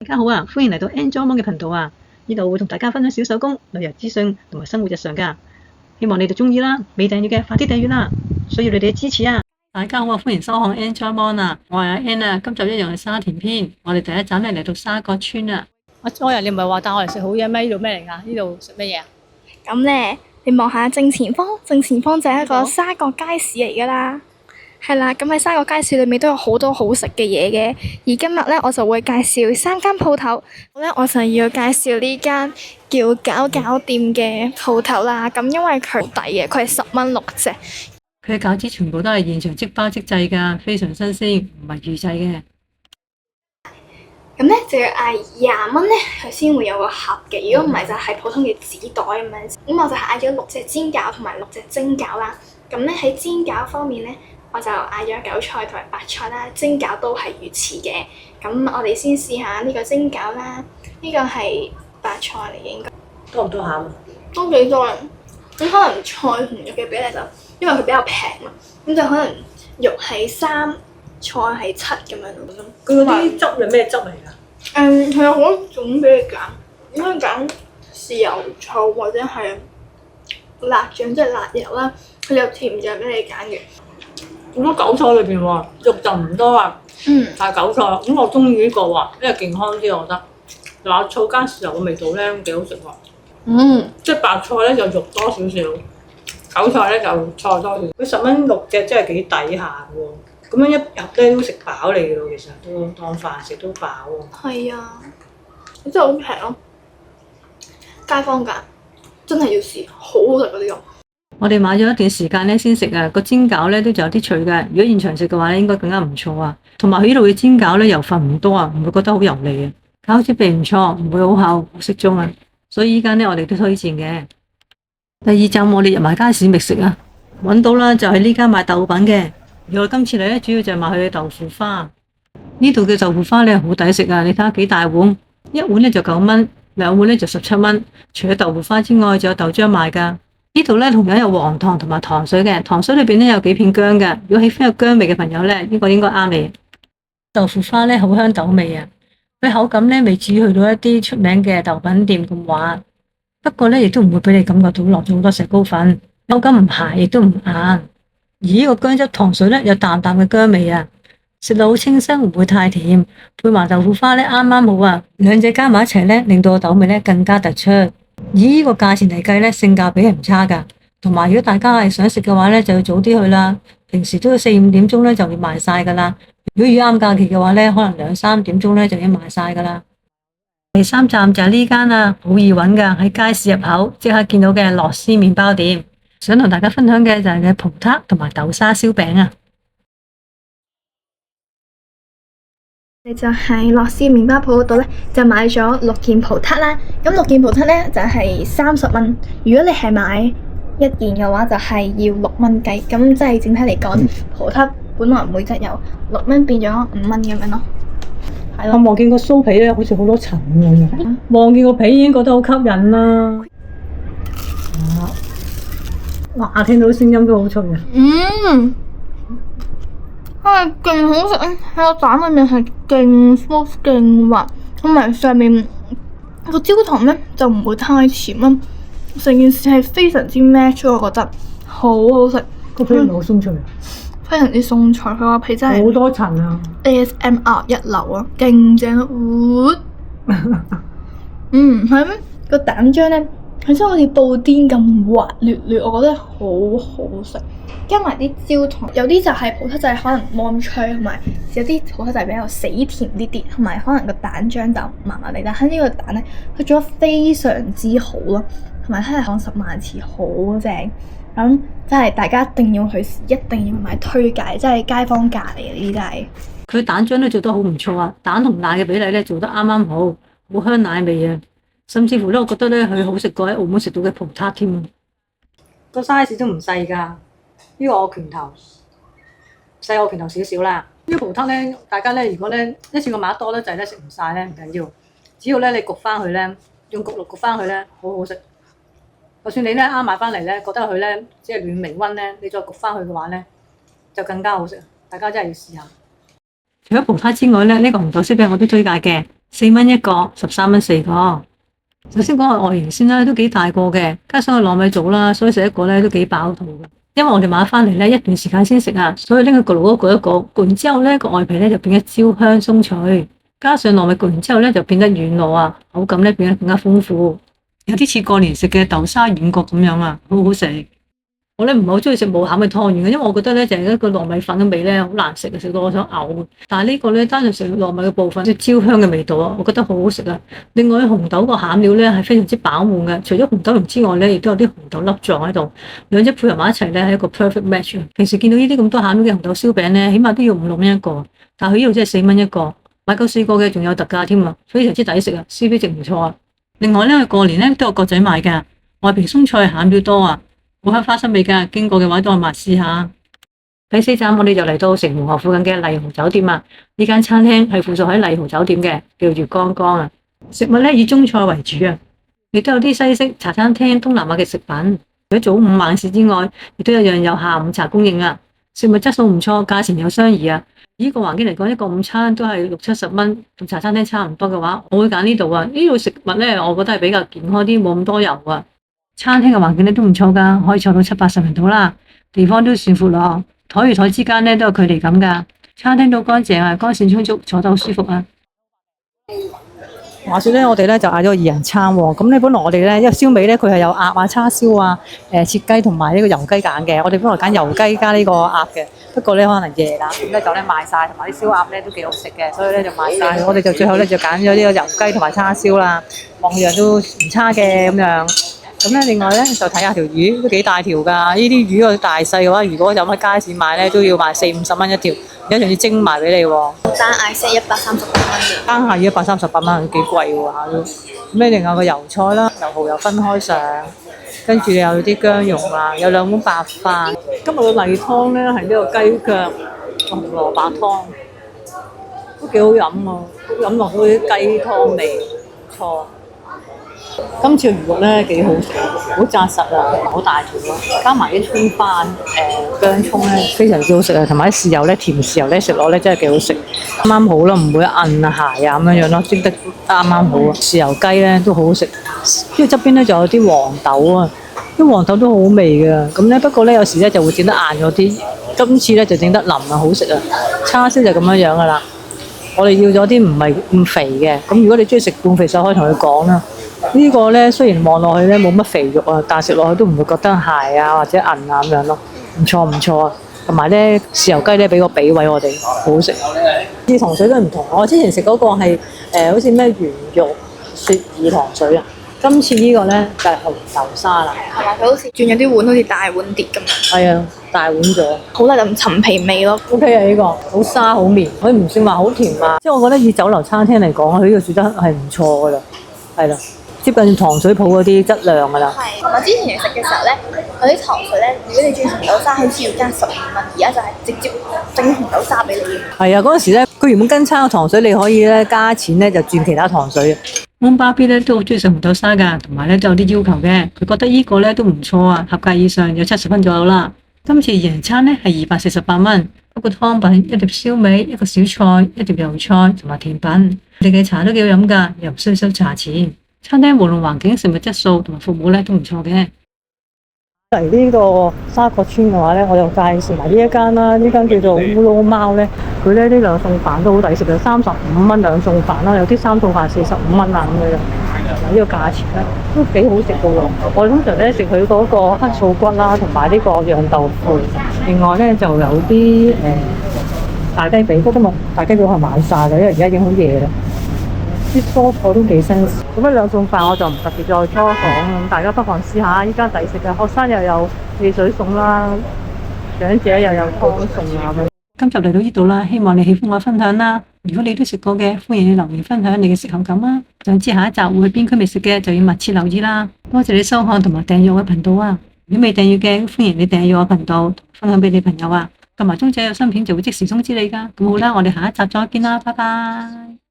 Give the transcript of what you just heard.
大家好啊，歡迎嚟到 Enjoymon 嘅頻道啊！呢度會同大家分享小手工、旅遊資訊同埋生活日常㗎。希望你哋鍾意啦，未訂閱嘅快啲訂閱啦，需要你哋嘅支持啊！大家好啊，歡迎收看 Enjoymon 啊！我係阿 N 啊，今集一樣係沙田篇，我哋第一站咧嚟到沙角村啊！阿 Joy，你唔係話帶我嚟食好嘢咩？呢度咩嚟㗎？呢度食乜嘢啊？咁咧，你望下正前方就係一個沙角街市嚟㗎啦。係啦，咁喺沙角街市裏面都有好多好食嘅嘢嘅。而今日咧，我就會介紹3間鋪頭。我就要介紹呢間叫搞搞店嘅鋪頭啦。咁因為佢抵嘅，佢係10蚊6隻。佢嘅餃子全部都係現場即包即製㗎，非常新鮮，唔係預製嘅。咁咧就要嗌20蚊咧，佢先會有個盒嘅。如果唔係就係普通嘅紙袋咁樣。咁我就嗌咗6隻煎餃同埋6隻蒸餃啦。咁咧喺煎餃方面咧，我就嗌咗韭菜同埋白菜啦，蒸餃都係魚翅嘅。咁我哋先試下呢個蒸餃啦，呢個係白菜嚟嘅應該。多唔多餡啊？都幾多啊！咁可能菜同肉嘅比例就因為佢比較平嘛，咁就可能肉係3，菜係7咁樣咯。佢嗰啲汁係咩汁嚟㗎？佢有好多種俾你揀，你可以揀豉油、醋或者係辣醬，即係辣油啦。佢有甜醬俾你揀嘅。好多韭菜裏邊喎，肉就唔多啊。但係韭菜，咁我中意呢個喎，因為健康啲，我覺得。嗱，醋加豉油嘅味道咧幾好食喎。即係白菜咧就肉多少少，韭菜咧就菜多少少。佢10蚊6隻真係幾抵下喎。咁樣一入咧都食飽你嘅喎，其實都當飯食都飽喎。係啊，真係好平咯，街坊價真係要試，好好食嗰啲肉。我哋買咗一段時間咧先食啊，個煎餃咧都仲有啲脆嘅。如果現場食嘅話咧，應該更加唔錯啊。同埋佢呢度嘅煎餃咧油份唔多啊，唔會覺得好油膩啊。餃子皮唔錯，唔會好厚，好適中啊。所以依間咧我哋都推薦嘅。第2站我哋入埋街市覓食啊，揾到啦，就係呢間賣豆品嘅。而我今次嚟咧主要就係賣佢嘅豆腐花。呢度嘅豆腐花咧好抵食啊！你睇下幾大碗，一碗咧就9蚊，2碗咧就17蚊。除咗豆腐花之外，仲有豆漿賣㗎。呢度咧同樣有黃糖同埋糖水嘅，糖水裏邊咧有幾片薑嘅。如果喜歡有薑味嘅朋友咧，呢個應該啱你。豆腐花咧好香豆味啊，佢口感咧未至於去到一啲出名嘅豆品店咁滑，不過咧亦都唔會俾你感覺到落咗好多石膏粉，口感唔鞋亦都唔硬。而呢個薑汁糖水咧有淡淡嘅薑味啊，食到好清新，唔會太甜，配埋豆腐花咧啱啱好啊，兩者加埋一齊咧，令到個豆味咧更加突出。以呢個價錢嚟計咧，性價比係唔差噶。同埋如果大家係想食嘅話咧，就要早啲去啦。平時都要4、5點鐘咧就會賣晒噶啦。如果遇啱假期嘅話咧，可能2、3點鐘咧就已經賣晒噶啦。第3站就係呢間啦，好易揾噶，喺街市入口即刻見到嘅樂施麵包店。想同大家分享嘅就係佢葡撻同埋豆沙燒餅啊！你就喺樂施麵包鋪嗰度咧，就買咗6件葡撻啦。咁6件葡撻咧就係30蚊。如果你係買1件嘅話，就係要6蚊計。咁即係整體嚟講，葡撻本來每隻由6蚊變咗5蚊咁樣咯。係咯。我望見個酥皮咧，好似好多層咁樣。望見個皮已經覺得好吸引啦。哇！聽到聲音都好脆啊！係勁好食啊！喺個蛋裏面係勁酥勁滑，同埋上面個焦糖咧就唔會太甜啊！成件事係非常之 match，我覺得好好食。個皮唔係好鬆脆啊？非常之鬆脆，佢個皮真係好多層啊 ！ASMR 一流啊，勁正啊！係咩？個蛋漿咧〜佢真係好似布甸咁滑捋捋，我覺得好好食。加埋啲焦糖，有啲就係葡撻就係可能冇咁脆，同埋有啲葡撻就係比較死甜啲啲，同埋可能個蛋漿就麻麻地。但係呢個蛋咧，佢做得非常之好咯，同埋真係講10萬次好正。咁真係大家一定要去試，一定要買，推介，真係街坊價嚟嘅呢啲真係。佢蛋漿都做得好唔錯啊，蛋同奶嘅比例咧做得啱啱好，好香奶味啊！甚至乎咧，我覺得咧佢好食過喺澳門食到嘅葡撻添。個 size 都唔細㗎，呢個我拳頭細我拳頭少少啦。呢個葡撻咧，大家咧如果咧一次過買得多咧，就係咧食唔晒咧，唔緊要。只要咧你焗翻佢咧，用焗爐焗翻佢咧，好好食。就算你咧啱買翻嚟咧，覺得佢咧只係暖微溫咧，你再焗翻佢嘅話咧，就更加好食。大家真係要試下。除咗葡撻之外咧，呢個紅豆燒餅我都推介嘅。，4蚊一個，13蚊4個。首先講下外形先啦，都幾大個嘅，加上個糯米做啦，所以食一個咧都幾飽肚嘅。因為我哋買翻嚟咧一段時間先食啊，所以拎去焗爐焗一焗，焗完之後咧個外皮咧就變得焦香鬆脆，加上糯米焗完之後咧就變得軟糯啊，口感咧變得更加豐富，有啲似過年食嘅豆沙軟角咁樣啊，好好食。我咧唔係好中意食冇餡嘅湯圓嘅，因為我覺得咧就係一個糯米粉嘅味咧好難食啊，食到我想嘔。但係呢個咧單純食糯米嘅部分，即係焦香嘅味道啊，我覺得好好食啊。另外紅豆個餡料咧係非常之飽滿嘅，除咗紅豆蓉之外咧，亦都有啲紅豆粒狀喺度，兩隻配合埋一齊咧係一個 perfect match。平時見到呢啲咁多餡料嘅紅豆燒餅咧，起碼都要5-6蚊一個，但係佢呢度真係4蚊一個，買夠4個嘅仲有特價添啊，非常之抵食啊 ，CP 值唔錯啊。另外咧過年咧都有角仔賣㗎，外皮鬆脆餡料多啊。好香花生味㗎，經過嘅話都可以試下。第4站我哋就嚟到城門河附近嘅麗豪酒店啊！呢間餐廳係附屬喺麗豪酒店嘅，叫月光光啊。食物咧以中菜為主啊，亦都有啲西式茶餐廳、東南亞嘅食品。除咗早午晚市之外，亦都有樣有下午茶供應啊。食物質素唔錯，價錢又相宜啊。呢個環境嚟講，一個午餐都係60-70蚊，同茶餐廳差唔多嘅話，我會揀呢度啊。呢度食物咧，我覺得係比較健康啲，冇咁多油啊。餐廳嘅環境咧都唔錯㗎，可以坐到70-80人度啦，地方都算闊落，台與台之間咧都有距離感㗎。餐廳都乾淨啊，光線充足，坐得好舒服啊。話說咧，我哋咧就嗌咗個2人餐喎。咁咧本來我哋咧，因為燒味咧佢係有鴨啊、叉燒啊、切雞同埋呢個油雞揀嘅。我哋本來揀油雞加呢個鴨嘅，不過咧可能夜啦，咁咧就咧賣晒，同埋啲燒鴨咧都幾好食嘅，所以咧就賣晒。我哋就最後咧就揀咗呢個油雞同埋叉燒啦，望樣都唔差嘅咁樣。咁咧，另外咧就睇下條魚都幾大條㗎。呢啲魚個大細嘅話，如果有喺街市買咧，都要賣40-50蚊一條，而家仲要蒸埋俾你喎。單嗌 set 138蚊嘅，單下要138蚊，幾貴喎下都。咁咧，另外個油菜啦，油蠔又分開上，跟住有啲薑蓉啊，有2碗白飯。今日嘅例湯咧係呢個雞腳紅蘿蔔湯，都幾好飲啊！飲落嗰啲雞湯味，唔錯。今次嘅魚肉咧幾好食，好紮實啊，好大條咯，加埋啲葱花、薑葱咧，非常之好食啊，同埋啲豉油咧，甜豉油咧食落咧真係幾好食，啱啱好啦，唔會韌啊鞋啊咁樣樣咯，蒸得啱啱好啊。豉油雞咧都好好食，跟住側邊咧就有啲黃豆啊，啲黃豆都好好味㗎，咁咧不過咧有時咧就會整得硬咗啲，今次咧就整得腍啊，好食啊。叉燒就咁樣樣㗎啦，我哋要咗啲唔係咁肥嘅，咁如果你中意食半肥瘦，可以同佢講啦。呢個咧雖然望落去咧冇乜肥肉啊，但係食落去都唔會覺得鞋啊或者韌啊咁樣咯，唔錯唔錯啊！同埋咧豉油雞咧俾個比位我哋，好好食。啲糖水都唔同，我之前食嗰個係好似咩圓肉雪耳糖水啊，今次呢個咧就係紅豆沙啦。係嘛？佢好似轉咗啲碗，好似大碗碟咁樣。係啊，大碗咗，好大陣陳皮味咯。OK 啊，呢個好沙好綿，佢唔算話好甜啊。即係我覺得以酒樓餐廳嚟講，佢呢個煮得係唔錯噶啦，係啦。接近糖水鋪嗰啲質量㗎啦。係，同埋之前食嘅時候咧，嗰啲糖水咧，如果你轉紅豆沙，好似要加15蚊，而家就係直接整紅豆沙俾你。係啊，嗰陣時咧，佢原本跟餐嘅糖水，你可以咧加錢咧就轉其他糖水。安爸 B 咧都好中意食紅豆沙㗎，同埋咧都有啲要求嘅。佢覺得呢個咧都唔錯啊，合格以上有70分左右啦。今次2人餐咧係248蚊，包括湯品、一碟燒味、一個小菜、一碟油菜同埋甜品。你嘅茶都幾好飲㗎，又唔需要收茶錢。餐廳無論環境、食物質素同埋服務咧都唔錯嘅。嚟呢個沙角村嘅話咧，我就介紹埋呢一間啦。呢間叫做烏魯貓咧，佢咧呢兩餸飯都好抵食嘅，35蚊兩餸飯啦，有啲3餸飯45蚊啊咁樣。呢個價錢咧都幾好食嘅喎。我通常咧食佢嗰個黑醋骨啦，同埋呢個釀豆腐。另外咧就有啲大雞髀，不過大雞髀我係買晒嘅，因為而家已經好夜啦。啲蔬菜都幾新鮮，咁兩餸飯我就唔特別再多講，咁大家不妨試下，依家抵食嘅，學生又有汽水餸啦，長者又有湯餸啊咁。今集嚟到呢度啦，希望你喜歡我分享啦。如果你都食過嘅，歡迎你留言分享你嘅食後感啦。想知下一集會去邊區未食嘅，就要密切留意啦。多謝你收看同埋訂閱我嘅頻道啊！如果未訂閱嘅，歡迎你訂閱我頻道，分享俾你朋友啊。撳埋鐘仔有新片就會即時通知你㗎。咁好啦，我哋下一集再見啦，拜拜。